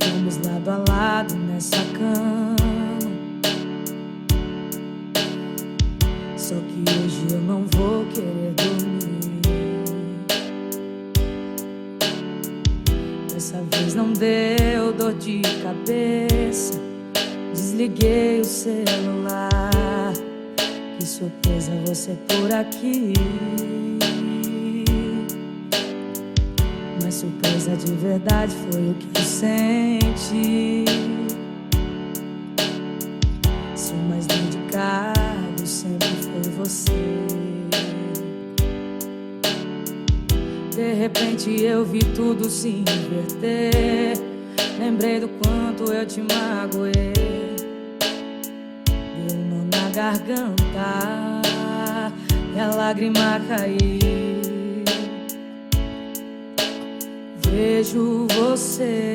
estamos lado a lado nessa cama. Só que hoje eu não vou querer dormir. Dessa vez não deu dor de cabeça. Desliguei o celular. Que surpresa você por aqui. Mas surpresa de verdade foi o que eu senti. Seu mais dedicado sempre foi você. De repente eu vi tudo se inverter. Lembrei do quanto eu te magoei. Deu um nó na garganta e a lágrima caiu. Vejo você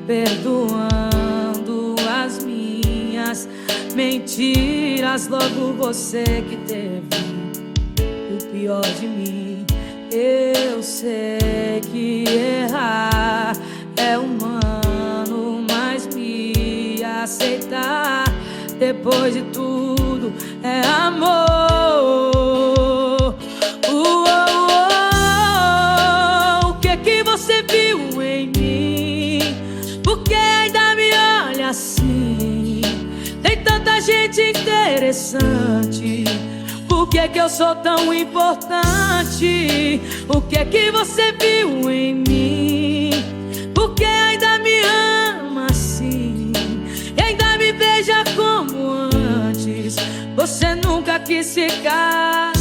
perdoando as minhas mentiras. Logo você que teve o pior de mim. Eu sei que errar é humano, mas me aceitar depois de tudo é amor. O que você viu em mim? Por que ainda me olha assim? Tem tanta gente interessante. Por que eu sou tão importante? O que você viu em mim? Por que ainda me ama assim? E ainda me beija como antes? Você nunca quis ficar.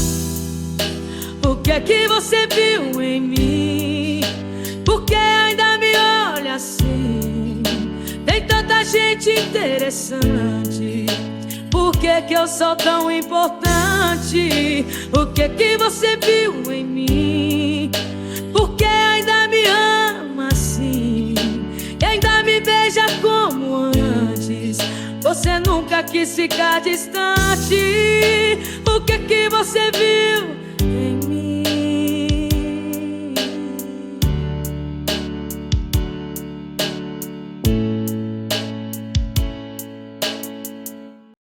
O que você viu em mim? Por que ainda me olha assim? Tem tanta gente interessante. Por que eu sou tão importante? O que você viu em mim? Por que ainda me ama assim? E ainda me beija como antes? Você nunca quis ficar distante. O que você viu